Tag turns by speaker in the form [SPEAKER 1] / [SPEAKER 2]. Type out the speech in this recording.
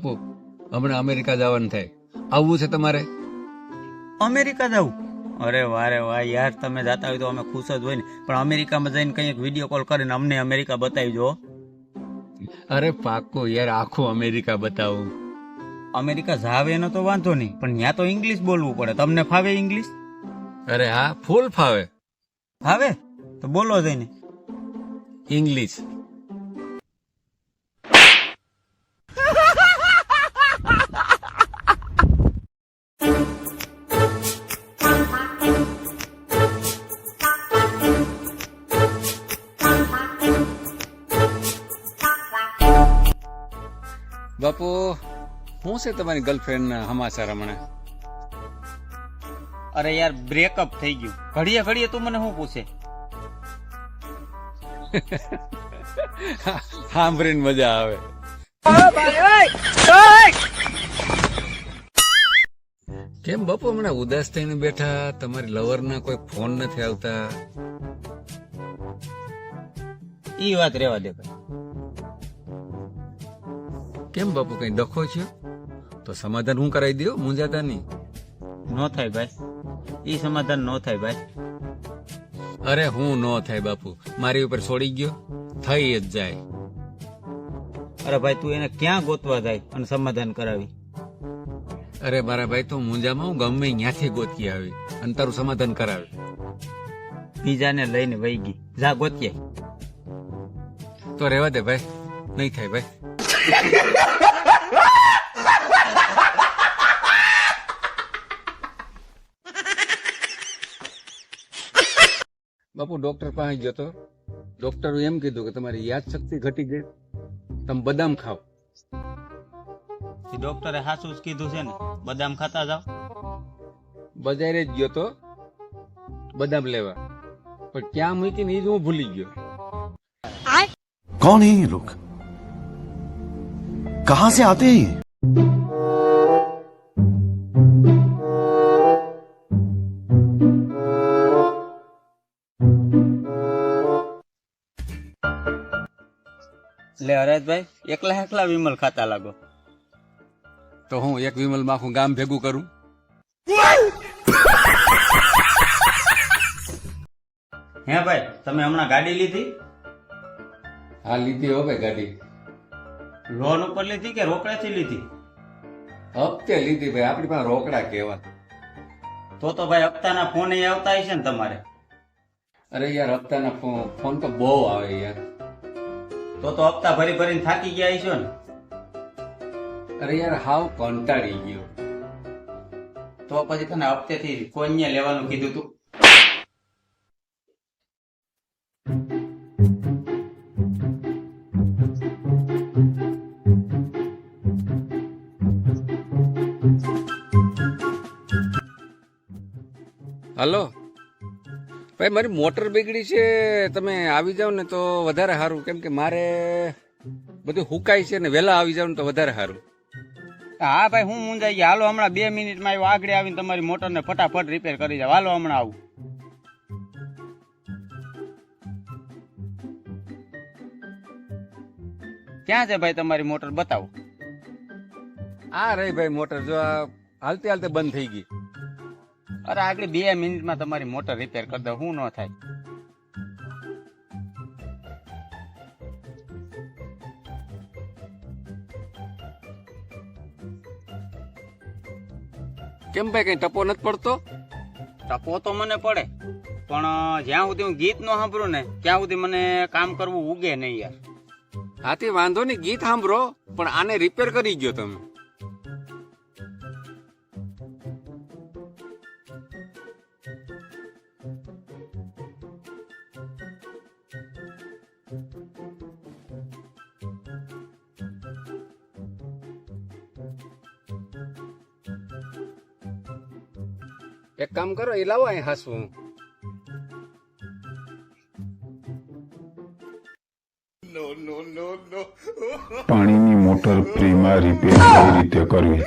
[SPEAKER 1] બાપુ હમણાં અમેરિકા જવાનું થાય, આવવું છે તમારે?
[SPEAKER 2] અમેરિકા જવું? અરે વારે વાહ યાર, તમે જાતા હોય તો અમે ખુશ જ હોય ને, પણ અમેરિકામાં જઈને કંઈક વિડીયો કોલ કરીને અમને અમેરિકા બતાવીજો.
[SPEAKER 1] અરે પાક્કો યાર, આખું અમેરિકા બતાવું.
[SPEAKER 2] અમેરિકા જાવ એનો તો વાંધો નહીં, પણ ત્યાં તો ઇંગ્લિશ બોલવું પડે. તમને ફાવે ઇંગ્લિશ?
[SPEAKER 1] અરે હા, ફૂલ ફાવે
[SPEAKER 2] ફાવે તો બોલો જઈને
[SPEAKER 1] ઇંગ્લિશ. બાપુ શું છે તમારી ગર્લફ્રેન્ડ ના સમાચાર હમણાં?
[SPEAKER 2] અરે યાર, બ્રેકઅપ થઈ ગયું. ઘડીએ ઘડીએ તું મને શું પૂછે?
[SPEAKER 1] સાંભળીને મજા આવે. કેમ બાપુ હમણાં ઉદાસ થઈને બેઠા? તમારી લવર ના કોઈ ફોન નથી આવતા?
[SPEAKER 2] ઈ વાત રેવા દે ભાઈ.
[SPEAKER 1] કેમ બાપુ કઈ ડખો છે તો સમાધાન હું કરાવી દઉં, મૂંઝાતા નહીં.
[SPEAKER 2] નો થાય ભાઈ, ઈ સમાધાન નો થાય ભાઈ.
[SPEAKER 1] અરે હું નો થાય બાપુ, મારી ઉપર છોડી ગયો, થઈ જ જાય.
[SPEAKER 2] અરે ભાઈ, તું એને ક્યાં ગોતવા જાય અને સમાધાન કરાવી?
[SPEAKER 1] અરે મારા ભાઈ, તો મૂંઝામાં હું ગમે ત્યાંથી ગોતી આવી અને તારું સમાધાન કરાવી.
[SPEAKER 2] બીજાને લઈને વહી ગઈ, જા ગોતીએ.
[SPEAKER 1] તો રહેવા દે ભાઈ, નહીં થાય ભાઈ. બાપુ ડોક્ટર પાસે ગયો તો ડોક્ટરે એમ કીધું કે તમારી યાદ શક્તિ ઘટી ગઈ, તમે બદામ ખાઓ.
[SPEAKER 2] ડોક્ટરે હાચું જ કીધું છે ને, બદામ ખાતા જાવ.
[SPEAKER 1] બજારે જ ગયો તો બદામ લેવા, પણ ક્યાં મૂકીને એ જ હું ભૂલી ગયો.
[SPEAKER 3] कौन है ये लोग, कहां से आते हैं ये?
[SPEAKER 2] એટલે હરેશભાઈ, એકલા એકલા વિમલ ખાતા લાગો.
[SPEAKER 1] તો હું એક વિમલ માં આખું ગામ ભેગું કરું?
[SPEAKER 2] હે ભાઈ, તમે હમણાં ગાડી લીધી?
[SPEAKER 1] હા લીધી હો ભાઈ ગાડી.
[SPEAKER 2] લોન ઉપર લીધી કે રોકડેથી લીધી?
[SPEAKER 1] હપ્તે લીધી ભાઈ, આપણી પાસે રોકડા કેવા.
[SPEAKER 2] તો ભાઈ હપ્તાના ફોન એ આવતા હશે ને તમારે?
[SPEAKER 1] અરે યાર, હપ્તાના ફોન તો બહુ આવે યાર.
[SPEAKER 2] તો હપ્તા ભરી ભરીને થાકી ગયા હશો ને?
[SPEAKER 1] અરે યાર, હાવ કંટાળી ગયો.
[SPEAKER 2] તો પછી તને હપ્તેથી કોઈને લેવાનું કીધું તું?
[SPEAKER 1] હલો ભાઈ, મારી મોટર બગડી છે, તમે આવી જાવ ને તો વધારે સારું, કેમ કે મારે બધું હુકાય છે ને વહેલા આવી જાવ ને તો વધારે સારું.
[SPEAKER 2] હા ભાઈ, હું મુંજાઈ ગયા. હાલો હમણાં 2 મિનિટમાં આવ્યો, આગળ આવીને તમારી મોટરને ફટાફટ રિપેર કરી જાવ. હાલો હમણાં આવું. ક્યાં છે ભાઈ તમારી મોટર? બતાવો.
[SPEAKER 1] આ રહી ભાઈ મોટર, જો આ હાલતે હાલતે બંધ થઈ ગઈ.
[SPEAKER 2] અરે આગળ 2 મિનિટમાં તમારી મોટર રિપેર કરી દો, શું ન થાય.
[SPEAKER 1] કેમ ભાઈ, કઈ ટપો નથી પડતો?
[SPEAKER 2] ટપો તો મને પડે, પણ જ્યાં સુધી હું ગીત ન સાંભળું ને ત્યાં સુધી મને કામ કરવું ઉગે નહીં યાર.
[SPEAKER 1] હાથી વાંધો નહીં, ગીત સાંભળો, પણ આને રિપેર કરી ગયો તમે. એક કામ કરો, એ લાવો અહીં હાસવું.
[SPEAKER 4] પાણીની મોટર ફ્રીમાં રિપેર કઈ રીતે કરવી?